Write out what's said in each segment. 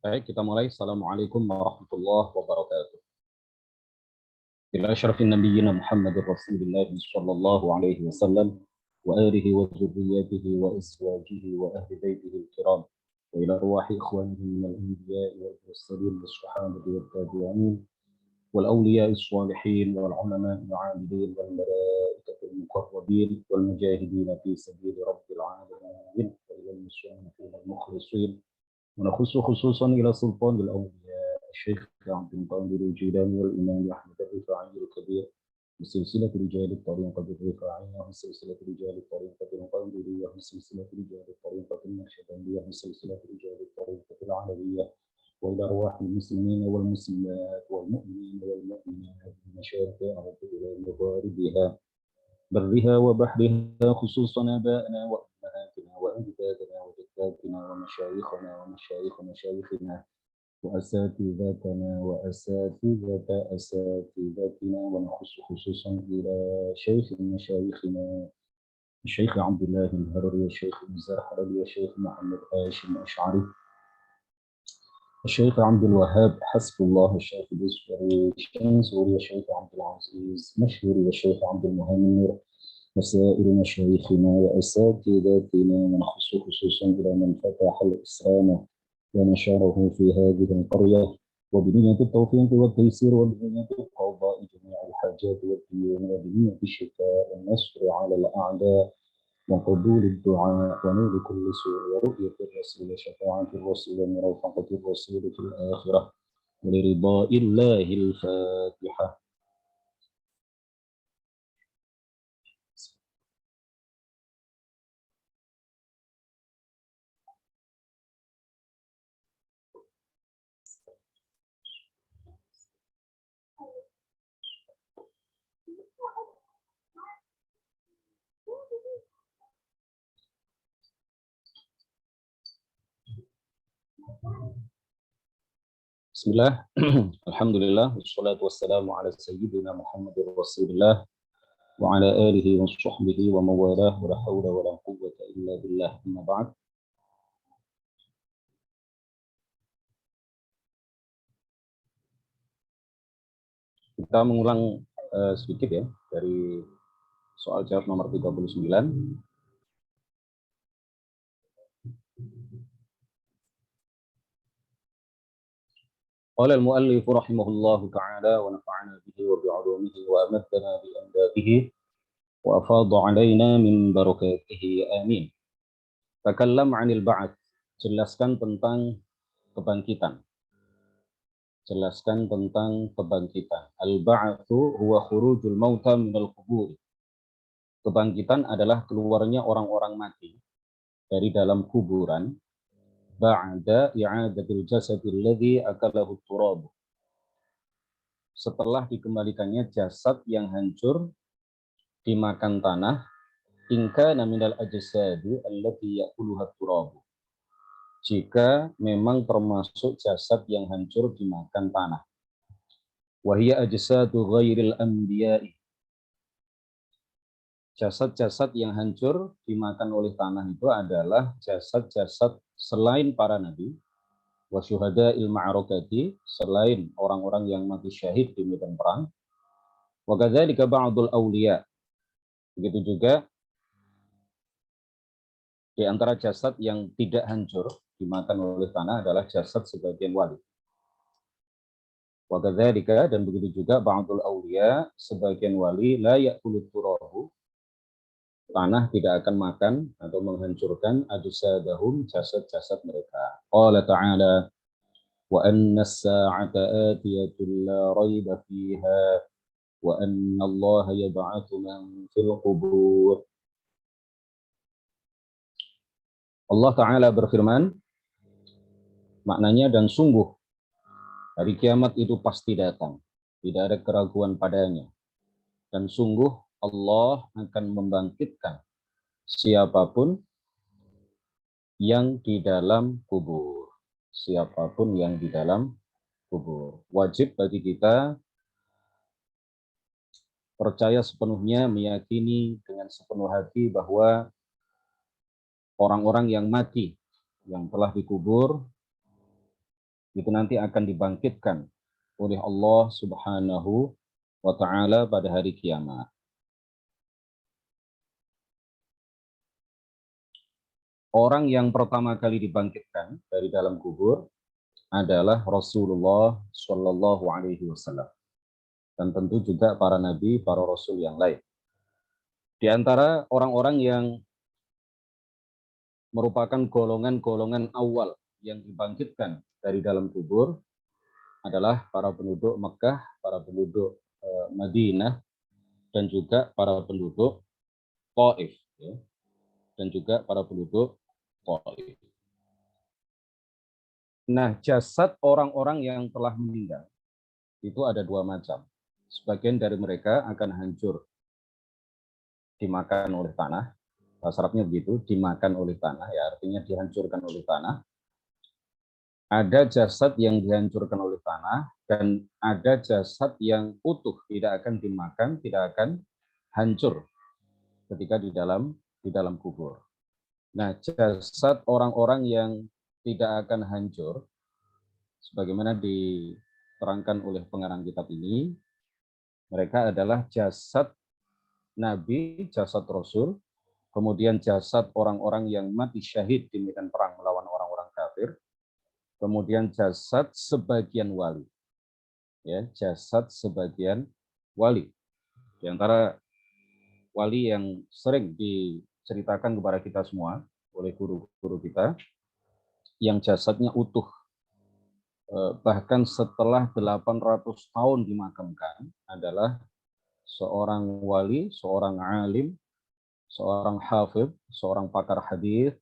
Baik, kita mulai. Assalamualaikum warahmatullahi wabarakatuh. Ila asyrafin nabiyyina Muhammadur Rasulillah sallallahu alaihi wasallam wa alihi wa dzurriyyatihi wa azwajihi wa ahli baitihi al-kiram wa ila arwahi ikhwanihi minal anbiya'i wal mursalin was sahabati wat tabi'in wal awliya'i shalihin wal ulama'i al-'amilin wal malaikati al-muqarrabin wal mujahidin fi sabili rabbil alamin wa ila al-muslimin al-mukhlisin ونخص خصوصا إلى سلطان الأولياء الشيخ عبد القادر الجيلاني والإمام أحمد الرفاعي الكبير بسلسلة رجال الطريقة الرفاعية وسلسلة رجال الطريقة القادرية وسلسلة رجال الطريقة النقشبندية وسلسلة رجال الطريقة العلوية وإلى أرواح المسلمين والمسلمات والمؤمنين والمؤمنات من مشارق الأرض إلى مغاربها برها وبحرها خصوصا آبائنا وأمهاتنا وأجدادنا وجداتنا ومشايخنا ومشايخ مشايخنا وأساتذتنا وأساتذة أساتذتنا ونخص خصوصا إلى شيخ مشايخنا الشيخ عبد الله الهرري والشيخ الزرحلي والشيخ محمد هاشم الأشعري الشيخ عبد الوهاب حسب الله الشيخ الأزهري الشنزوري الشيخ عبد العزيز مشهوري والشيخ عبد المهيمن وسائر مشايخنا وأساتذتنا ونخص خصوصا إلى من فتح الإسلام ونشره في هذه القرية وبنية التوفيق والتيسير وبنية قضاء جميع الحاجات والديون وبنية الشفاء والنصر على الأعداء وقبول الدعاء ونور كل سوء ورؤية الرسول وشفاعة الرسول ومرافقة الرسول في الآخرة ولرضاء الله. الفاتحة. Bismillah, alhamdulillah, wassalatu wassalamu ala sayyidina Muhammadur Rasulillah wa ala alihi wa sahbihi wa mawalah wa la hawla wa la quwwata illa billah, amma ba'd. Kita mengulang sedikit ya dari soal jawab nomor 39. Qala al-muallif rahimahullahu ta'ala wa nafa'ana bihi wa bi'ulumihi wa amatana bi amdadihi wa afadha 'alaina min barakatihi, amin. Takallam 'anil ba'ats, jelaskan tentang kebangkitan. Jelaskan tentang kebangkitan. Al-ba'atsu huwa khurujul mauta minal qubur. Kebangkitan adalah keluarnya orang-orang mati dari dalam kuburan ba'da i'adatil jasadil ladzi akalahu turab. Setelah dikembalikannya jasad yang hancur dimakan tanah, in kana minal ajsadi allati ya'kuluha turab. Jika memang termasuk jasad yang hancur dimakan tanah. Wa hiya ajsadu ghairil anbiya'i. Jasad-jasad yang hancur dimakan oleh tanah itu adalah jasad-jasad selain para nabi, wa syuhada'il ma'arakati, selain orang-orang yang mati syahid di medan perang, wa kadzalika ba'dul awliya. Begitu juga di antara jasad yang tidak hancur dimakan oleh tanah adalah jasad sebagian wali. Wa kadzalika, dan begitu juga ba'dul awliya, sebagian wali la ya'kulut turabu, tanah tidak akan makan atau menghancurkan ajsadahum, jasad-jasad mereka. Qala ta'ala wa anna as-sa'ata atiyatun la raiba fiha wa anna Allah yab'atsu man fil qubur. Allah Ta'ala berfirman, maknanya dan sungguh Hari kiamat itu pasti datang, tidak ada keraguan padanya. Dan sungguh Allah akan membangkitkan siapapun yang di dalam kubur. Siapapun yang di dalam kubur. Wajib bagi kita percaya sepenuhnya, meyakini dengan sepenuh hati bahwa orang-orang yang mati, yang telah dikubur, itu nanti akan dibangkitkan oleh Allah Subhanahu wa Ta'ala pada hari kiamat. Orang yang pertama kali dibangkitkan dari dalam kubur adalah Rasulullah Shallallahu Alaihi Wasallam, dan tentu juga para nabi, para rasul yang lain. Di antara orang-orang yang merupakan golongan-golongan awal yang dibangkitkan dari dalam kubur adalah para penduduk Mekah, para penduduk Madinah, dan juga para penduduk Taif, ya, dan juga para penduduk Taif. Nah, jasad orang-orang yang telah meninggal itu ada dua macam. Sebagian dari mereka akan hancur dimakan oleh tanah. Bahasa Arabnya begitu, dimakan oleh tanah, ya artinya dihancurkan oleh tanah. Ada jasad yang dihancurkan oleh tanah, dan ada jasad yang utuh, tidak akan dimakan, tidak akan hancur ketika di dalam kubur. Nah, jasad orang-orang yang tidak akan hancur, sebagaimana diterangkan oleh pengarang kitab ini, mereka adalah jasad Nabi, jasad Rasul, kemudian jasad orang-orang yang mati syahid di medan perang melawan orang-orang kafir, kemudian jasad sebagian wali. Ya, jasad sebagian wali. Di antara wali yang sering diceritakan kepada kita semua oleh guru-guru kita, yang jasadnya utuh, bahkan setelah 800 tahun dimakamkan, adalah seorang wali, seorang alim, seorang hafidh, seorang pakar hadis,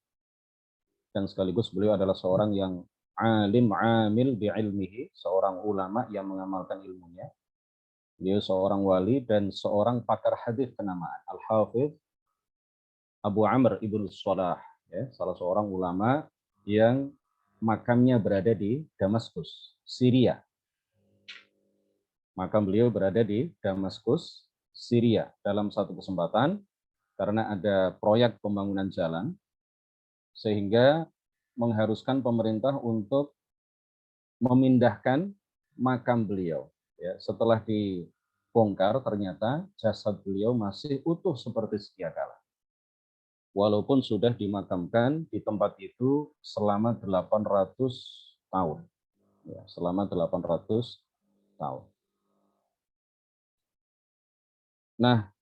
dan sekaligus beliau adalah seorang yang alim amil bi'ilmihi, seorang ulama yang mengamalkan ilmunya. Beliau seorang wali dan seorang pakar hadis kenamaan, Al-Hafidh Abu Amr ibn Salah, ya, salah seorang ulama yang makamnya berada di Damaskus, Syria. Makam beliau berada di Damaskus, Syria. Dalam satu kesempatan, karena ada proyek pembangunan jalan, sehingga mengharuskan pemerintah untuk memindahkan makam beliau. Ya, setelah dibongkar, ternyata jasad beliau masih utuh seperti sedia kala, walaupun sudah dimakamkan di tempat itu selama 800 tahun. Ya, selama 800 tahun. Nah,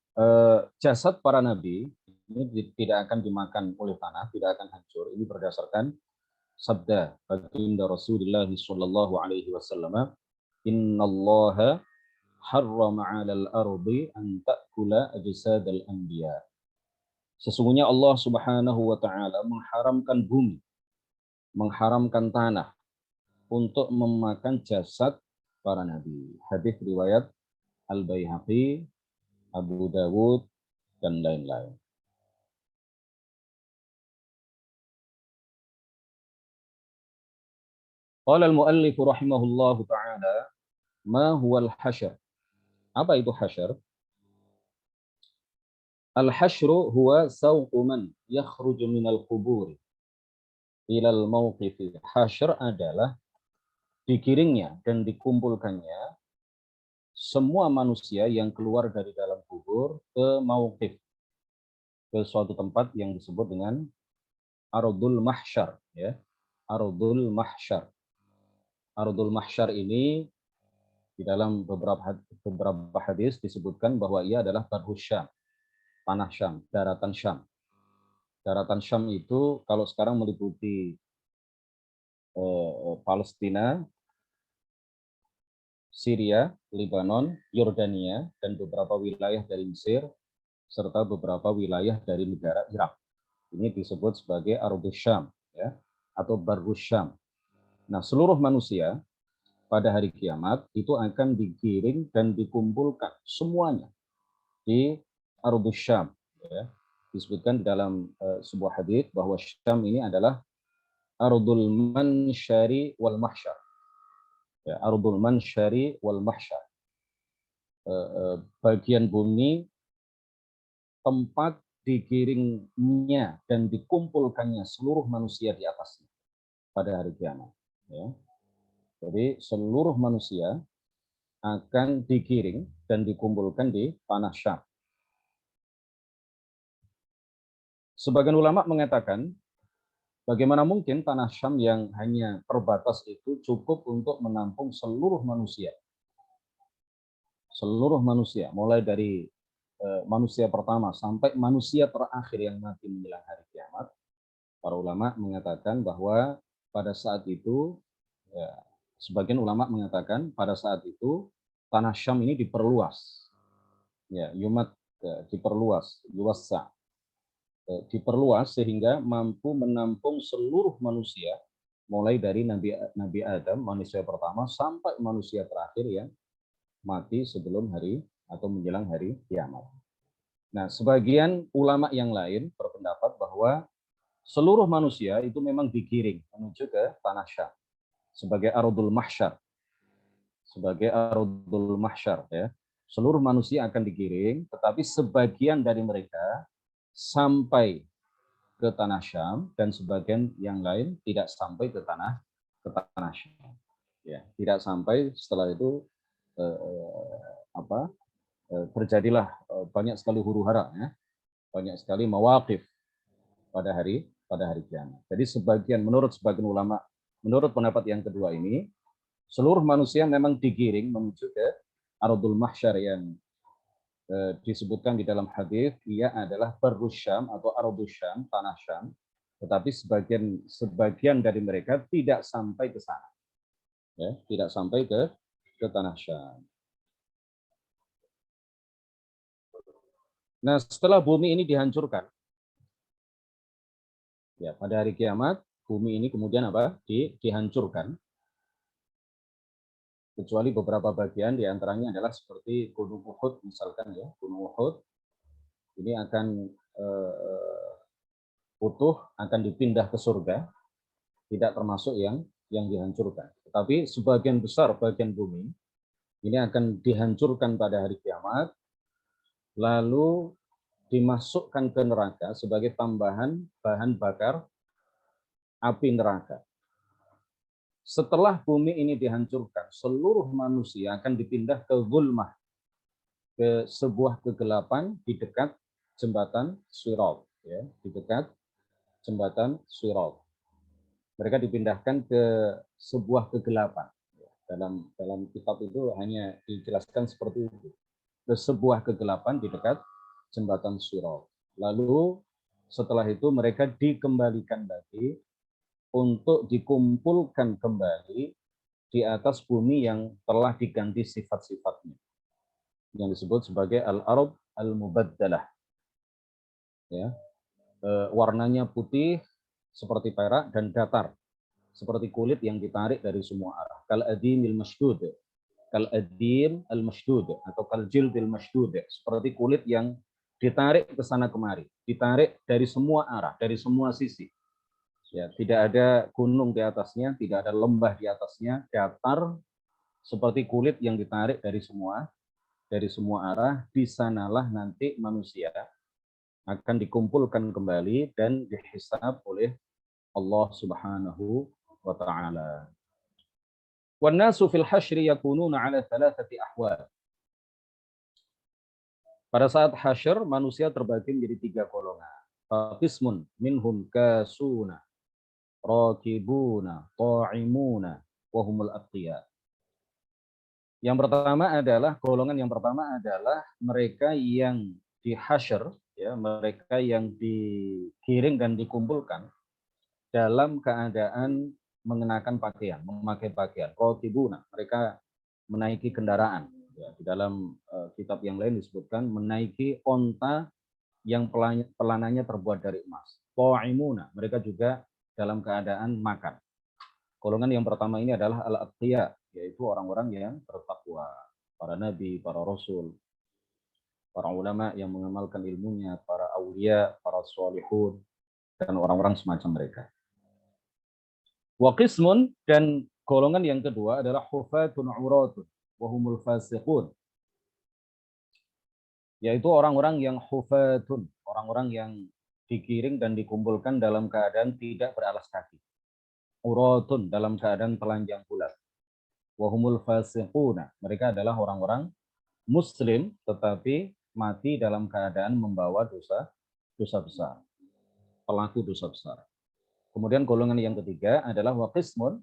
jasad para nabi ini tidak akan dimakan oleh tanah, tidak akan hancur. Ini berdasarkan sabda baginda Rasulullah sallallahu alaihi wasallam, "Innallaha harrama 'alal ardi an ta'kula ajsadal anbiya." Sesungguhnya Allah Subhanahu wa taala mengharamkan bumi, mengharamkan tanah untuk memakan jasad para nabi. Hadis riwayat Al-Baihaqi, Abu Dawud, dan lain-lain. Qala al-muallif rahimahullahu ta'ala, ma huwa al-hasyr? Apa itu hasyr? Al-hasyru huwa sawqu man yakhruju minal quburi ilal mawqifi. Hasyr adalah digiringnya dan dikumpulkannya semua manusia yang keluar dari dalam kubur ke mauqif, ke suatu tempat yang disebut dengan Ardul Mahsyar, ya. Ardul Mahsyar. Ardul Mahsyar ini di dalam beberapa hadis disebutkan bahwa ia adalah Barhus Syam, tanah Syam, daratan Syam. Daratan Syam itu kalau sekarang meliputi Palestina, Syria, Lebanon, Yordania, dan beberapa wilayah dari Mesir, serta beberapa wilayah dari negara Irak. Ini disebut sebagai Ardul Syam, ya, atau Barhus Syam. Nah, seluruh manusia pada hari kiamat itu akan digiring dan dikumpulkan semuanya di Ardhus Syam. Ya. Disebutkan di dalam sebuah hadits bahwa Syam ini adalah Ardul Mansyari wal Mahsyar. Ya, Ardul Mansyari wal Mahsyar. Bagian bumi tempat digiringnya dan dikumpulkannya seluruh manusia di atasnya pada hari kiamat. Ya. Jadi seluruh manusia akan digiring dan dikumpulkan di tanah Syam. Sebagian ulama mengatakan, bagaimana mungkin tanah Syam yang hanya terbatas itu cukup untuk menampung seluruh manusia. Seluruh manusia, mulai dari manusia pertama sampai manusia terakhir yang mati menjelang hari kiamat. Para ulama mengatakan bahwa pada saat itu, ya, sebagian ulama mengatakan pada saat itu tanah Syam ini diperluas, ya, diperluas, diperluas sehingga mampu menampung seluruh manusia, mulai dari Nabi Adam, manusia pertama, sampai manusia terakhir yang mati sebelum hari atau menjelang hari kiamat. Nah, sebagian ulama yang lain berpendapat bahwa seluruh manusia itu memang digiring menuju ke tanah Syam sebagai Ardul Mahsyar. Sebagai Ardul Mahsyar, ya. Seluruh manusia akan digiring, tetapi sebagian dari mereka sampai ke tanah Syam dan sebagian yang lain tidak sampai ke tanah Syam. Ya, tidak sampai. Setelah itu terjadilah banyak sekali huru-hara, ya. Banyak sekali mawaqif pada hari kiamat. Jadi menurut sebagian ulama, menurut pendapat yang kedua ini, seluruh manusia memang digiring menuju ke Ardul Mahsyar yang disebutkan di dalam hadis, ia adalah Barrus Syam atau Ardus Syam, tanah Syam, tetapi sebagian dari mereka tidak sampai ke sana. Ya, tidak sampai ke tanah Syam. Nah, setelah bumi ini dihancurkan, ya, pada hari kiamat bumi ini kemudian dihancurkan, kecuali beberapa bagian, diantaranya adalah seperti Gunung Uhud misalkan, ya, Gunung Uhud ini akan utuh, akan dipindah ke surga, tidak termasuk yang dihancurkan. Tetapi sebagian besar bagian bumi ini akan dihancurkan pada hari kiamat, lalu dimasukkan ke neraka sebagai tambahan bahan bakar api neraka. Setelah bumi ini dihancurkan, seluruh manusia akan dipindah ke zulmah, ke sebuah kegelapan di dekat jembatan Sirat, ya, di dekat jembatan Sirat. Mereka dipindahkan ke sebuah kegelapan. Dalam kitab itu hanya dijelaskan seperti itu. Ke sebuah kegelapan di dekat jembatan Sirat. Lalu setelah itu mereka dikembalikan lagi untuk dikumpulkan kembali di atas bumi yang telah diganti sifat-sifatnya, yang disebut sebagai al-ard al-mubaddalah. Ya. Warnanya putih seperti perak dan datar seperti kulit yang ditarik dari semua arah. Kal adimil mashdud, kal adim al mashdud atau kal jildil mashdud, seperti kulit yang ditarik ke sana kemari, ditarik dari semua arah, dari semua sisi. Ya, tidak ada gunung di atasnya, tidak ada lembah di atasnya, datar seperti kulit yang ditarik dari semua arah. Di sanalah nanti manusia akan dikumpulkan kembali dan dihisab oleh Allah Subhanahu wa taala. Wan nasu fil hasyri yakununa ala thalathati ahwal. Pada saat hasyr manusia terbagi menjadi 3 golongan. Qismun minhum kasuna, rakibuna, ta'imuna, wa humul atqiya. Golongan yang pertama adalah mereka yang dihasyr, ya, mereka yang digiring dan dikumpulkan dalam keadaan mengenakan pakaian, memakai pakaian. Rakibuna, mereka menaiki kendaraan. Ya, di dalam kitab yang lain disebutkan menaiki onta yang pelananya terbuat dari emas. Ta'imuna, mereka juga dalam keadaan makan. Golongan yang pertama ini adalah al-atqiya, yaitu orang-orang yang bertakwa, para nabi, para rasul, para ulama yang mengamalkan ilmunya, para aulia, para sholihun, dan orang-orang semacam mereka. Wa qismun, dan golongan yang kedua adalah hufatun uratun wa humul fasiqun, yaitu orang-orang yang hufatun, orang-orang yang digiring dan dikumpulkan dalam keadaan tidak beralas kaki. Uratun, dalam keadaan telanjang bulat. Wa humul fasiquna, mereka adalah orang-orang muslim tetapi mati dalam keadaan membawa dosa besar, pelaku dosa besar. Kemudian golongan yang ketiga adalah waqismun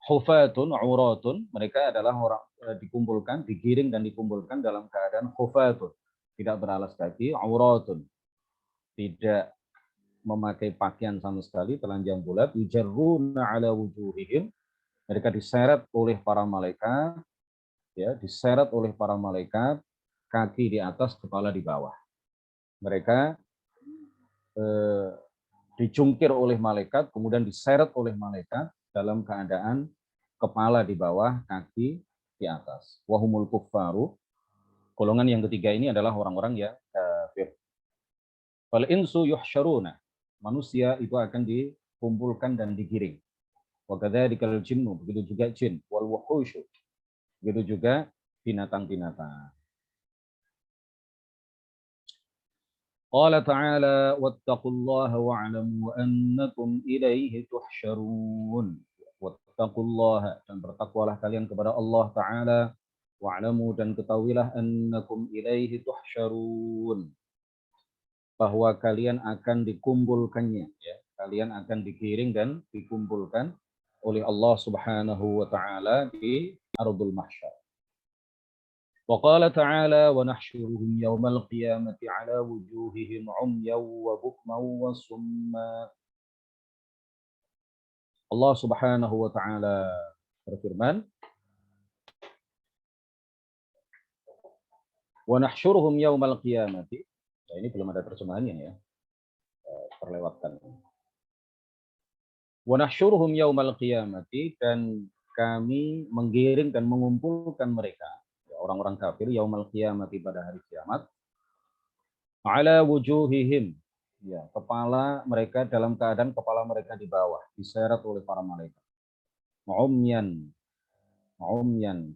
hufatun uratun, mereka adalah orang dikumpulkan, digiring dan dikumpulkan dalam keadaan hufatun, tidak beralas kaki, uratun, tidak memakai pakaian sama sekali, telanjang bulat, yujarruna ala wujuhihim, mereka diseret oleh para malaikat, ya, diseret oleh para malaikat, kaki di atas, kepala di bawah. Mereka dicungkir oleh malaikat, kemudian diseret oleh malaikat dalam keadaan kepala di bawah, kaki di atas. Wahumul kuffaru, golongan yang ketiga ini adalah orang-orang yang kafir. Fal insu yuhsyaruna, manusia itu akan dikumpulkan dan digiring. Wa kadzadzikal jinnu, begitu juga jin, wal wuhusyu, begitu juga binatang-binatang. Qala ta'ala wattaqullaha wa'lamu annakum ilaihi tuhsyarun. Wattaqullaha, dan bertakwalah kalian kepada Allah Ta'ala, wa'lamu, dan ketahuilah annakum ilaihi tuhsyarun, bahwa kalian akan dikumpulkannya, ya, kalian akan digiring dan dikumpulkan oleh Allah Subhanahu wa taala di ardul mahsyar. Wa qala ta'ala wa nahsyuruhum yaumal qiyamati ala wujuhihim 'umyan wa bukman wa summa. Allah Subhanahu wa taala berfirman, wa nahsyuruhum yaumal qiyamati. Nah, ini belum ada terjemahannya ya. Terlewatkan. Wa nahsyuruhum yaumal qiyamati, dan kami menggiring dan mengumpulkan mereka, orang-orang kafir, yaumal qiyamati, pada hari kiamat, ala wujuhihim, ya, kepala mereka dalam keadaan kepala mereka di bawah, diseret oleh para malaikat. Umyan,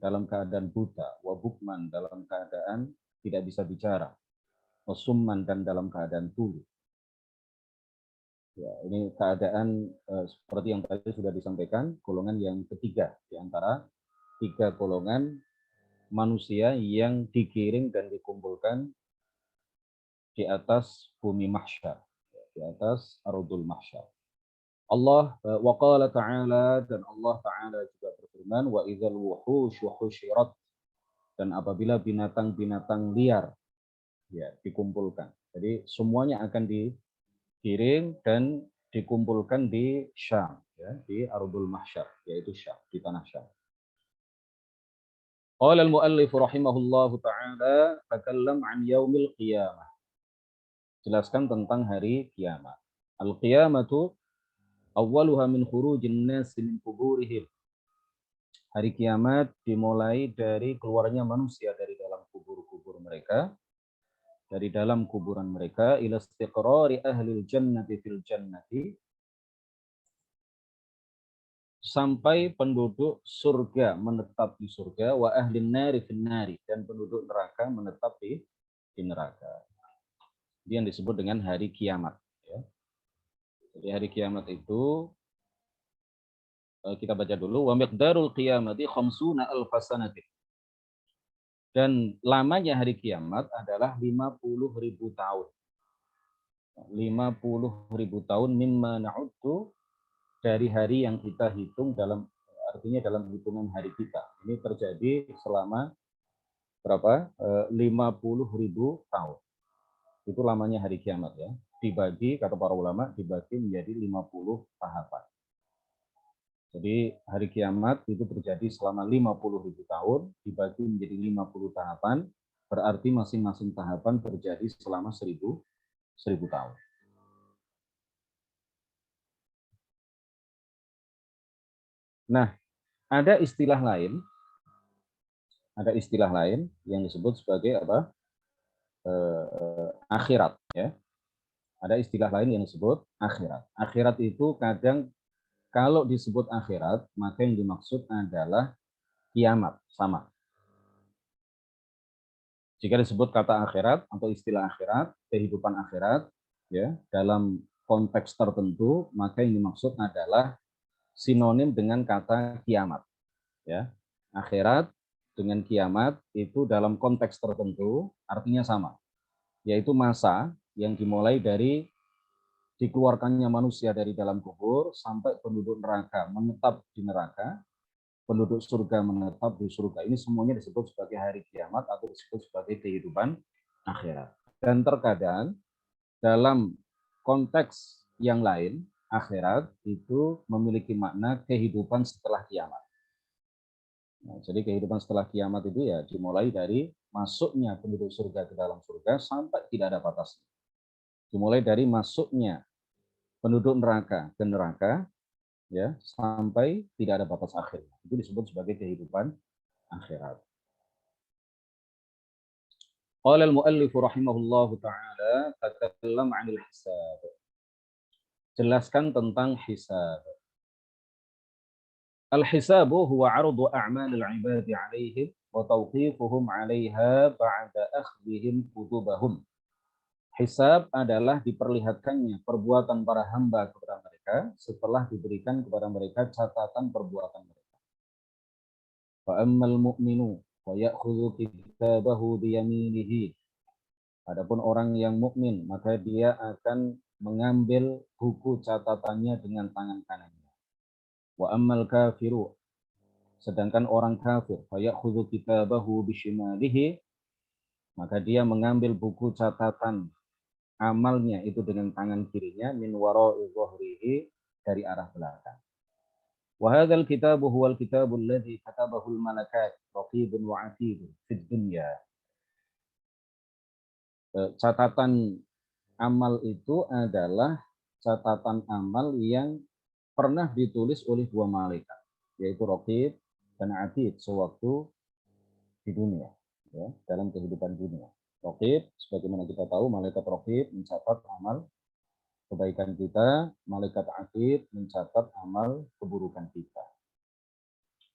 dalam keadaan buta, wa bukman, dalam keadaan tidak bisa bicara, wa summan, dan dalam keadaan tuli. Ya, ini keadaan seperti yang tadi sudah disampaikan, golongan yang ketiga di antara tiga golongan manusia yang digiring dan dikumpulkan di atas bumi mahsyar, di atas ardul mahsyar. Allah wa qala ta'ala, dan Allah Ta'ala juga berfirman, wa idzal wuhush husyirat, dan apabila binatang-binatang liar, ya, dikumpulkan. Jadi semuanya akan digiring dan dikumpulkan di Syam, ya, di ardul mahsyar, yaitu Syam, di tanah Syam. Qala al-muallif rahimahullahu ta'ala, takallam an yaumil qiyamah, jelaskan tentang hari kiamat. Al-qiyamatu awwaluha min khurujin nas min quburihim. Hari kiamat dimulai dari keluarnya manusia dari dalam kubur-kubur mereka, dari dalam kuburan mereka, ila istiqrari ahlil jannati fil jannati, sampai penduduk surga menetap di surga, wa ahlin nari fin nari, dan penduduk neraka menetap di neraka. Ini yang disebut dengan hari kiamat, ya. Jadi hari kiamat itu kita baca dulu, wa miqdarul qiyamati khamsuna alfa sanatin. Dan lamanya hari kiamat adalah 50.000 tahun. 50.000 tahun mimma na'uddu, dari hari yang kita hitung, dalam artinya dalam hitungan hari kita. Ini terjadi selama berapa? 50.000 tahun. Itu lamanya hari kiamat, ya. Dibagi, kata para ulama, dibagi menjadi 50 tahapan. Jadi hari kiamat itu terjadi selama 50.000 tahun, dibagi menjadi 50 tahapan, berarti masing-masing tahapan terjadi selama 1000 tahun. Nah, Ada istilah lain, yang disebut sebagai apa? Akhirat, ya. Ada istilah lain yang disebut akhirat. Akhirat itu kadang kalau disebut akhirat, maka yang dimaksud adalah kiamat, sama. Jika disebut kata akhirat atau istilah akhirat, kehidupan akhirat, ya, dalam konteks tertentu, maka yang dimaksud adalah sinonim dengan kata kiamat, ya. Akhirat dengan kiamat itu dalam konteks tertentu artinya sama, yaitu masa yang dimulai dari dikeluarkannya manusia dari dalam kubur sampai penduduk neraka menetap di neraka, penduduk surga menetap di surga. Ini semuanya disebut sebagai hari kiamat atau disebut sebagai kehidupan akhirat. Dan terkadang dalam konteks yang lain, akhirat itu memiliki makna kehidupan setelah kiamat. Nah, jadi kehidupan setelah kiamat itu ya dimulai dari masuknya penduduk surga ke dalam surga sampai tidak ada batasnya. Dimulai dari masuknya penduduk neraka ke neraka, ya, sampai tidak ada batas akhirnya. Itu disebut sebagai kehidupan akhirat. Qala al-muallif rahimahullahu taala takallam 'anil hisab. Jelaskan tentang hisab. Al-hisabu huwa 'ardu a'malil 'ibadi 'alaihim wa tawqifuhum 'alaiha ba'da akhdhihim kutubahum. Hisab adalah diperlihatkannya perbuatan para hamba kepada mereka setelah diberikan kepada mereka catatan perbuatan mereka. Fa ammal mu'minu wa ya'khudhu kitabahu biyaminihi. Adapun orang yang mukmin, maka dia akan mengambil buku catatannya dengan tangan kanannya. Wa ammal kafiru, sedangkan orang kafir, fa ya'khudhu kitabahu bishimalihi, maka dia mengambil buku catatan amalnya itu dengan tangan kirinya, min wara'i dhahrihi, dari arah belakang. Wa hadzal kitabu huwal kitabul ladzi katabahul malakat raqibun wa 'atidun fid dunya. Catatan amal itu adalah catatan amal yang pernah ditulis oleh dua malaikat, yaitu Raqib dan Atid sewaktu di dunia, ya, dalam kehidupan dunia. Raqib, sebagaimana kita tahu, malaikat Raqib mencatat amal kebaikan kita, malaikat Atid mencatat amal keburukan kita.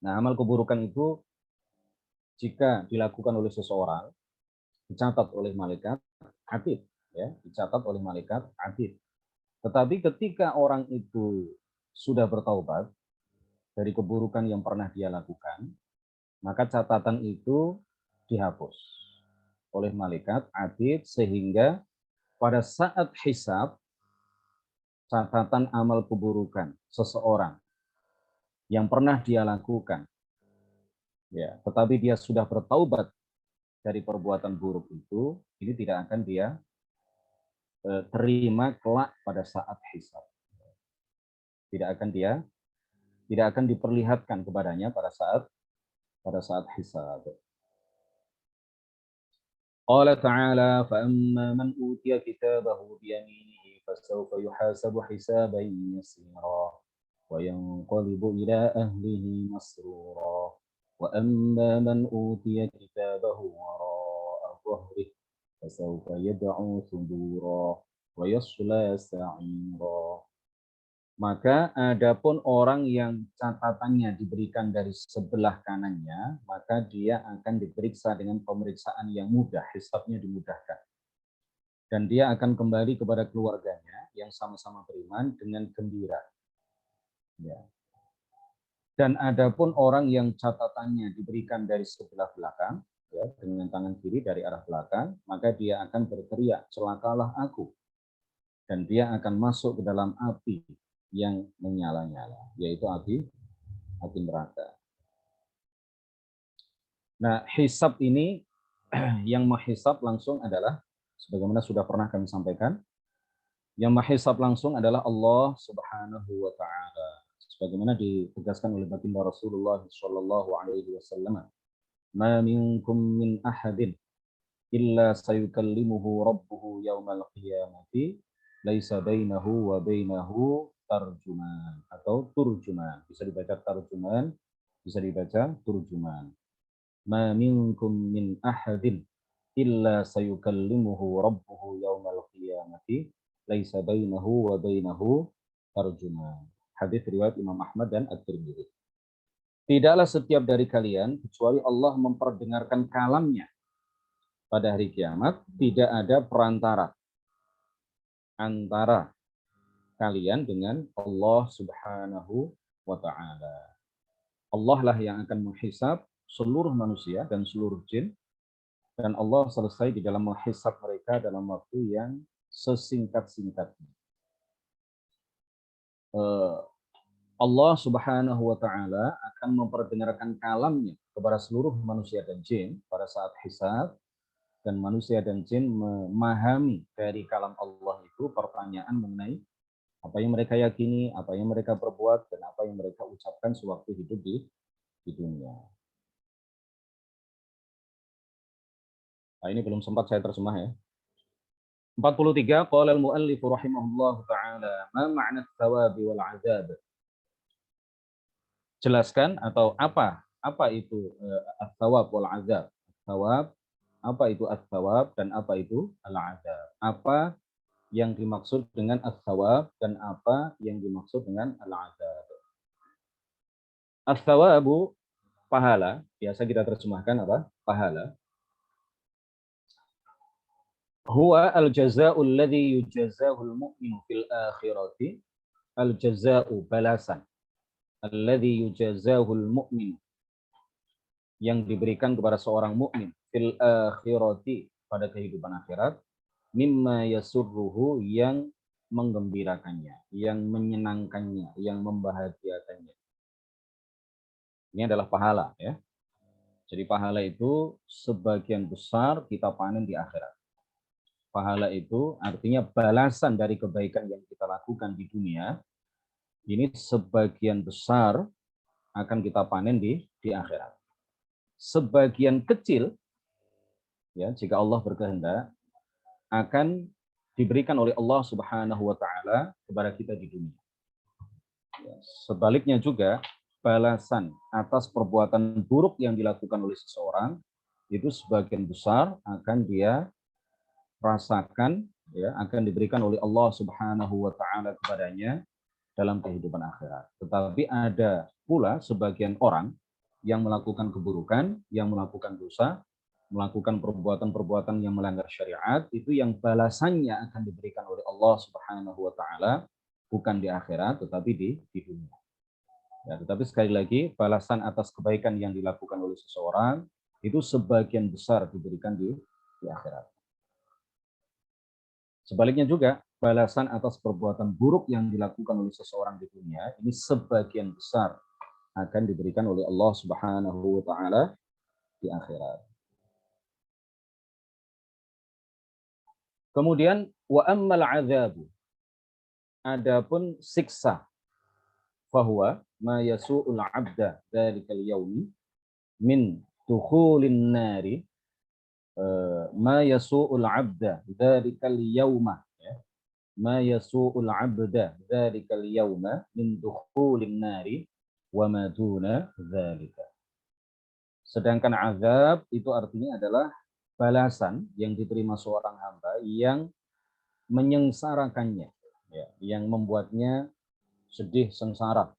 Nah, amal keburukan itu jika dilakukan oleh seseorang, dicatat oleh malaikat Atid, ya, dicatat oleh malaikat Atid. Tetapi ketika orang itu sudah bertaubat dari keburukan yang pernah dia lakukan, maka catatan itu dihapus oleh malaikat Atid, sehingga pada saat hisab, catatan amal keburukan seseorang yang pernah dia lakukan, ya, tetapi dia sudah bertaubat dari perbuatan buruk itu, ini tidak akan dia terima kelak pada saat hisab. Tidak akan diperlihatkan kepadanya pada saat hisab. Qala ta'ala fa amma man utiya kitabahu bi yaminihi fasawfa yuhasabu hisaban yasira wa yanqalibu ila ahlihi masrura wa amma man utiya kitabahu wara'a dhahrihi fasawfa yad'u thubura wa yasla sa'ira. Maka adapun orang yang catatannya diberikan dari sebelah kanannya, maka dia akan diperiksa dengan pemeriksaan yang mudah, hisabnya dimudahkan. Dan dia akan kembali kepada keluarganya yang sama-sama beriman dengan gembira. Ya. Dan adapun orang yang catatannya diberikan dari sebelah belakang, ya, dengan tangan kiri dari arah belakang, maka dia akan berteriak, celakalah aku. Dan dia akan masuk ke dalam api yang menyala-nyala, yaitu api neraka. Nah, hisab ini yang menghisab langsung adalah, sebagaimana sudah pernah kami sampaikan, yang menghisab langsung adalah Allah Subhanahu wa taala. Sebagaimana ditegaskan oleh baginda Rasulullah sallallahu alaihi wasallam, "Ma minkum min ahadin illa sayukallimuhu rabbuhu yaumal qiyamati laisa bainahu wa bainahu tarjuman," atau turjuman, bisa dibaca tarjuman, Bisa dibaca turjuman. Ma minkum min ahadin illa sayukallimuhu rabbuhu yaumal qiyamati laisa bainahu wa bainahu tarjuman. Hadis riwayat Imam Ahmad dan At-Tirmidzi. Tidaklah setiap dari kalian kecuali Allah memperdengarkan kalamnya pada hari kiamat, tidak ada perantara antara kalian dengan Allah Subhanahu wa taala. Allah lah yang akan menghisab seluruh manusia dan seluruh jin, dan Allah selesai di dalam menghisab mereka dalam waktu yang sesingkat-singkatnya. Allah Subhanahu wa taala akan memperdengarkan kalamnya kepada seluruh manusia dan jin pada saat hisab, dan manusia dan jin memahami dari kalam Allah itu pertanyaan mengenai apa yang mereka yakini, apa yang mereka perbuat, dan apa yang mereka ucapkan sewaktu hidup di dunia. Nah, ini belum sempat saya terjemah ya. 43, qala al-muallif rahimahullahu taala, ma ma'na tsawabi wal 'adzab. Jelaskan atau apa itu ats-tsawab wal 'adzab. Tsawab, apa itu ats-tsawab dan apa itu al-'adzab. Apa yang dimaksud dengan ats-tsawab dan apa yang dimaksud dengan al-'adzab. Ats-tsawabu pahala, biasa kita terjemahkan apa? Pahala. Huwa al-jazaa'u alladhi yujazahu al-mu'minu fil akhirati. Al-jazaa'u balasan alladhi yujazahu al-mu'min, yang diberikan kepada seorang mukmin fil akhirati, pada kehidupan akhirat, mimma yasurruhu, yang menggembirakannya, yang menyenangkannya, yang membahagiakannya. Ini adalah pahala ya. Jadi pahala itu sebagian besar kita panen di akhirat. Pahala itu artinya balasan dari kebaikan yang kita lakukan di dunia. Ini sebagian besar akan kita panen di akhirat. Sebagian kecil, ya, jika Allah berkehendak, akan diberikan oleh Allah Subhanahu wa taala kepada kita di dunia. Ya, sebaliknya juga, balasan atas perbuatan buruk yang dilakukan oleh seseorang itu sebagian besar akan dia rasakan, ya, akan diberikan oleh Allah Subhanahu wa taala kepadanya dalam kehidupan akhirat. Tetapi ada pula sebagian orang yang melakukan keburukan, yang melakukan dosa, melakukan perbuatan-perbuatan yang melanggar syariat, itu yang balasannya akan diberikan oleh Allah Subhanahu wa taala bukan di akhirat tetapi di dunia. Ya, tetapi sekali lagi, balasan atas kebaikan yang dilakukan oleh seseorang itu sebagian besar diberikan di akhirat. Sebaliknya juga, balasan atas perbuatan buruk yang dilakukan oleh seseorang di dunia ini sebagian besar akan diberikan oleh Allah Subhanahu wa taala di akhirat. Kemudian wa ammal adzabu, adapun siksa, fahuwa ma yasu'ul 'abda dzalikal yaumi min dukhulin nari, ma yasu'ul 'abda dzalikal yauma, ma yasu'ul 'abda dzalikal yauma min dukhulin nari wa ma duna dzalika. Sedangkan azab itu artinya adalah balasan yang diterima seorang hamba yang menyengsarakannya, ya, yang membuatnya sedih sengsara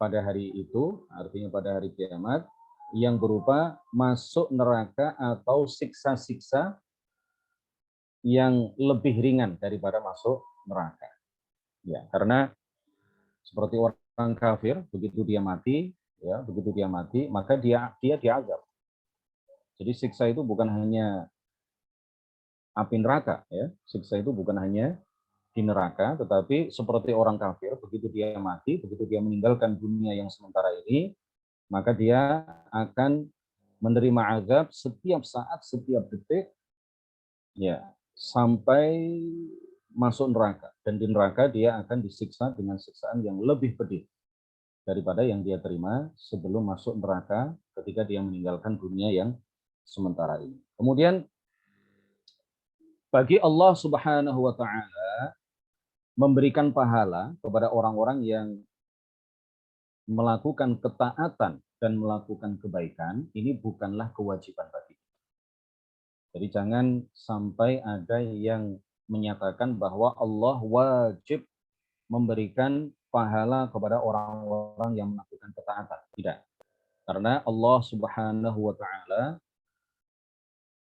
pada hari itu, artinya pada hari kiamat, yang berupa masuk neraka atau siksa-siksa yang lebih ringan daripada masuk neraka. Ya, karena seperti orang kafir, begitu dia mati, ya, begitu dia mati, maka dia diazab. Jadi siksa itu bukan hanya api neraka, ya. Siksa itu bukan hanya di neraka, tetapi seperti orang kafir, begitu dia mati, begitu dia meninggalkan dunia yang sementara ini, maka dia akan menerima azab setiap saat, setiap detik, ya, sampai masuk neraka. Dan di neraka dia akan disiksa dengan siksaan yang lebih pedih daripada yang dia terima sebelum masuk neraka ketika dia meninggalkan dunia yang sementara ini. Kemudian bagi Allah Subhanahu wa taala memberikan pahala kepada orang-orang yang melakukan ketaatan dan melakukan kebaikan ini bukanlah kewajiban bagi kita. Jadi jangan sampai ada yang menyatakan bahwa Allah wajib memberikan pahala kepada orang-orang yang melakukan ketaatan. Tidak. Karena Allah Subhanahu wa taala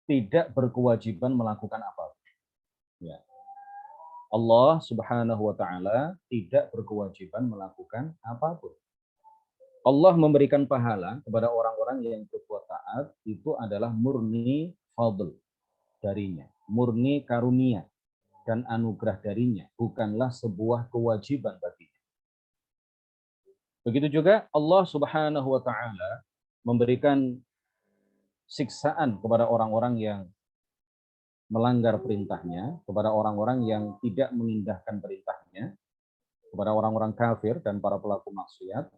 tidak berkewajiban melakukan apa. Ya. Allah Subhanahu wa taala tidak berkewajiban melakukan apapun. Allah memberikan pahala kepada orang-orang yang berbuat taat itu adalah murni fadl darinya, murni karunia dan anugerah darinya, bukanlah sebuah kewajiban baginya. Begitu juga Allah Subhanahu wa taala memberikan siksaan kepada orang-orang yang melanggar perintahnya, kepada orang-orang yang tidak mengindahkan perintahnya, kepada orang-orang kafir dan para pelaku maksiat.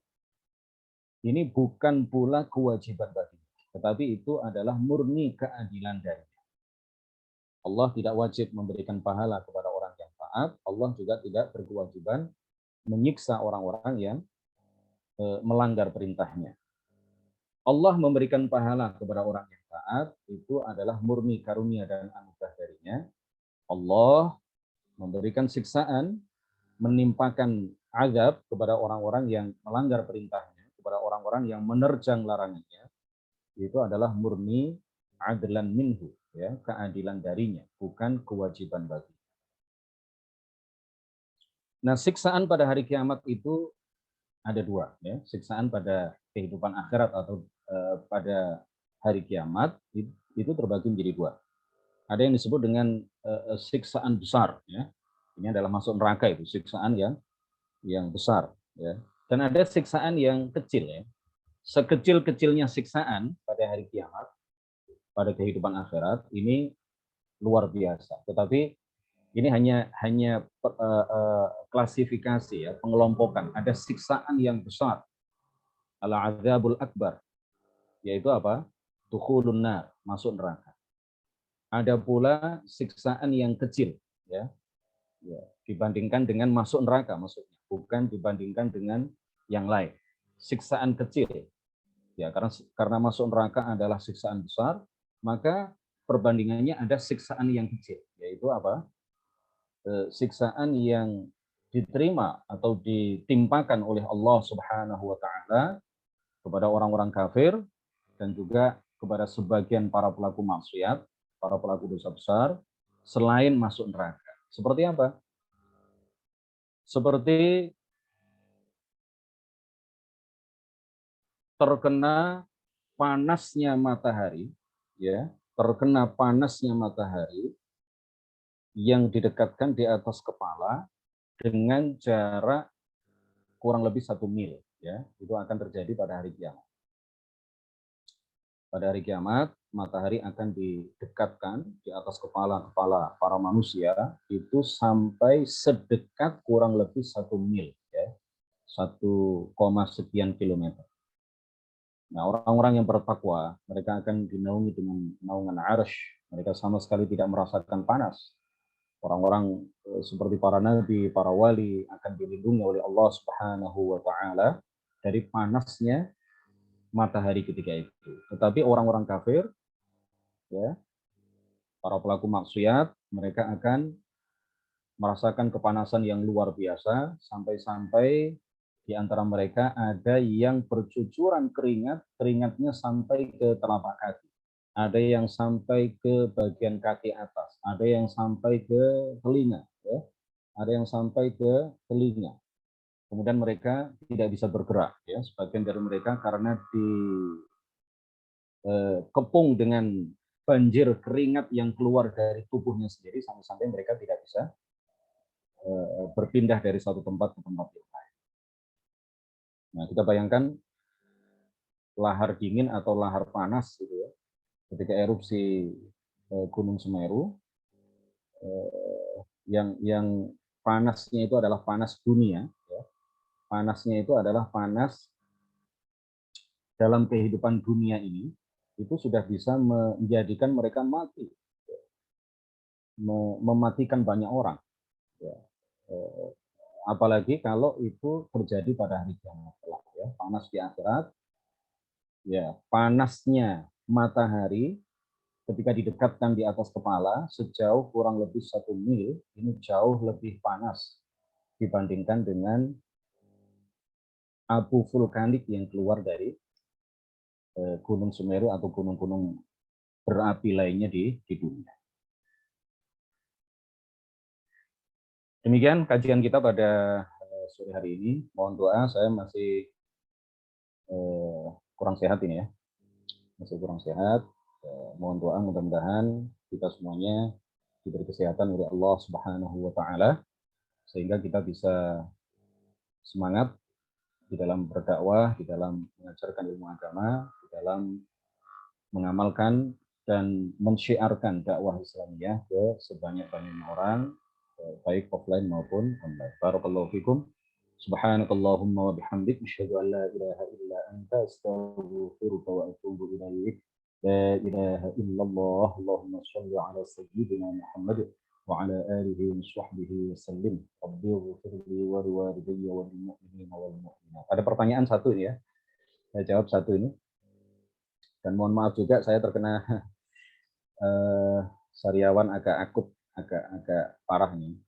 Ini bukan pula kewajiban baginya, tetapi itu adalah murni keadilan darinya. Allah tidak wajib memberikan pahala kepada orang yang taat, Allah juga tidak berkewajiban menyiksa orang-orang yang melanggar perintahnya. Allah memberikan pahala kepada orang yang taat, itu adalah murni karunia dan anugerah darinya. Allah memberikan siksaan, menimpakan azab kepada orang-orang yang melanggar perintahnya, kepada orang-orang yang menerjang larangannya, itu adalah murni adlan minhu, ya, keadilan darinya, bukan kewajiban bagi. Nah, siksaan pada hari kiamat itu ada dua, ya. Siksaan pada kehidupan akhirat atau pada hari kiamat itu terbagi menjadi dua. Ada yang disebut dengan siksaan besar, ya. Ini adalah masuk neraka, itu siksaan yang besar, ya. Dan ada siksaan yang kecil, ya. Sekecil-kecilnya siksaan pada hari kiamat, pada kehidupan akhirat ini luar biasa. Tetapi ini hanya klasifikasi, ya, pengelompokan. Ada siksaan yang besar, al-adzabul akbar, yaitu apa? Dukhulun nar, masuk neraka. Ada pula siksaan yang kecil, ya, dibandingkan dengan masuk neraka, maksudnya bukan dibandingkan dengan yang lain. Siksaan kecil, ya, karena masuk neraka adalah siksaan besar, maka perbandingannya ada siksaan yang kecil, yaitu apa? Siksaan yang diterima atau ditimpakan oleh Allah Subhanahu wa taala kepada orang-orang kafir dan juga kepada sebagian para pelaku maksiat, para pelaku dosa besar selain masuk neraka. Seperti apa? Seperti terkena panasnya matahari, ya, terkena panasnya matahari yang didekatkan di atas kepala dengan jarak kurang lebih 1 mil, ya, itu akan terjadi pada hari kiamat. Pada hari kiamat, matahari akan didekatkan di atas kepala-kepala para manusia itu sampai sedekat kurang lebih 1 mil, ya, 1, sekian kilometer. Nah, orang-orang yang bertakwa, mereka akan dinaungi dengan naungan arsy. Mereka sama sekali tidak merasakan panas. Orang-orang seperti para nabi, para wali akan dilindungi oleh Allah Subhanahu wa taala dari panasnya matahari ketika itu. Tetapi orang-orang kafir, ya, para pelaku maksiat, mereka akan merasakan kepanasan yang luar biasa sampai-sampai di antara mereka ada yang bercucuran keringat, keringatnya sampai ke telapak kaki. Ada yang sampai ke bagian kaki atas, ada yang sampai ke telinga, ya. Ada yang sampai ke telinga. Kemudian mereka tidak bisa bergerak, ya. Sebagian dari mereka karena dikepung dengan banjir keringat yang keluar dari tubuhnya sendiri sampai-sampai mereka tidak bisa berpindah dari satu tempat ke tempat yang lain. Nah, kita bayangkan lahar dingin atau lahar panas, gitu ya, ketika erupsi Gunung Semeru, yang panasnya itu adalah panas dunia, ya. Panasnya itu adalah panas dalam kehidupan dunia ini, itu sudah bisa menjadikan mereka mati, mematikan banyak orang, ya. Apalagi kalau itu terjadi pada hari kiamat kelak, ya. ya, panas di akhirat, ya panasnya matahari ketika didekatkan di atas kepala sejauh kurang lebih 1 mil, ini jauh lebih panas dibandingkan dengan abu vulkanik yang keluar dari Gunung Semeru atau gunung-gunung berapi lainnya di dunia. Demikian kajian kita pada sore hari ini. Mohon doa, saya masih kurang sehat ini ya. Masih kurang sehat. Mohon doa mudah-mudahan kita semuanya diberi kesehatan oleh Allah Subhanahu wa taala sehingga kita bisa semangat di dalam berdakwah, di dalam mengajarkan ilmu agama, di dalam mengamalkan dan mensyiarkan dakwah Islamiyah ke sebanyak-banyaknya orang, baik offline maupun online. Barakallahu fikum. Subhanakallahumma wa bihamdik asyhadu an la ilaha illa anta astaghfiruka wa atubu ilaik. La ilaha illallah. Allahumma shalli ala sayyidina Muhammad wa ala alihi wa sahbihi wasallim. Rabbi ighfirli wa liwalidayya wa lil mu'minina wal mu'minat. Ada pertanyaan satu ini ya. Saya jawab satu ini. Dan mohon maaf juga saya terkena sariawan agak akut, agak parah ini.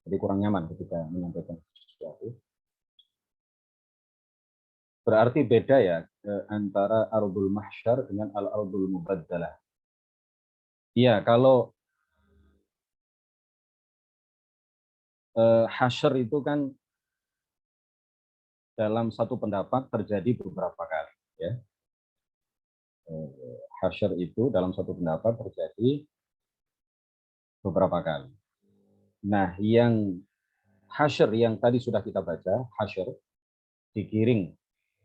Jadi kurang nyaman ketika menyampaikan sesuatu. Berarti beda ya antara ardul mahsyar dengan al-ardul mubaddalah. Iya, kalau hasyar itu kan dalam satu pendapat terjadi beberapa kali. Ya. Hasyar itu dalam satu pendapat terjadi beberapa kali. Nah, yang hasyar yang tadi sudah kita baca, hasyar digiring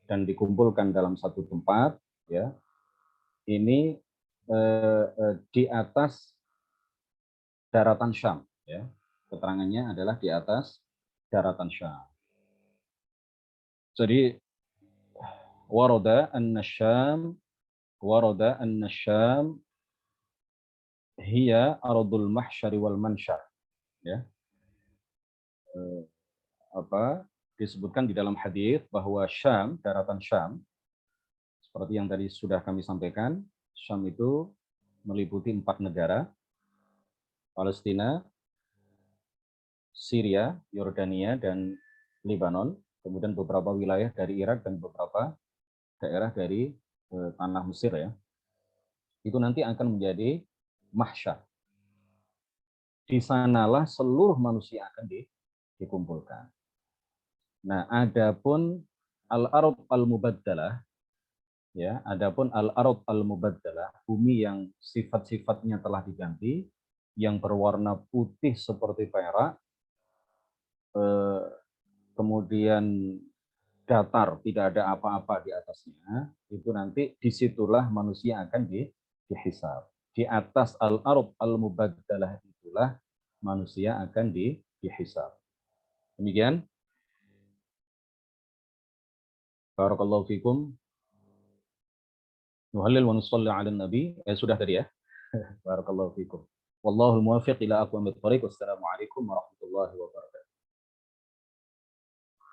dan dikumpulkan dalam satu tempat, ya, ini di atas daratan Syam, ya. Keterangannya adalah di atas daratan Syam. Jadi warada an-Syam hiya ardul mahsyari wal mansyar, ya. Disebutkan di dalam hadis bahwa Syam, daratan Syam, seperti yang tadi sudah kami sampaikan, Syam itu meliputi 4 negara, Palestina, Syria, Yordania, dan Lebanon, kemudian beberapa wilayah dari Irak dan beberapa daerah dari tanah Mesir ya. Itu nanti akan menjadi mahsyar. Di sanalah seluruh manusia akan dikumpulkan. Nah, adapun al-ard al-mubaddalah, ya, adapun al-ard al-mubaddalah, bumi yang sifat-sifatnya telah diganti, yang berwarna putih seperti perak, kemudian datar, tidak ada apa-apa di atasnya, itu nanti disitulah manusia akan dihisab. Di atas al-ard al-mubaddalah itulah manusia akan dihisab. Demikian. Barakallahu fikum. Nuhallil wa nusalli ala nabi. Sudah tadi ya. Barakallahu fikum. Wallahul muwaffiq ila aqwamit thoriq. Wassalamualaikum warahmatullahi wabarakatuh.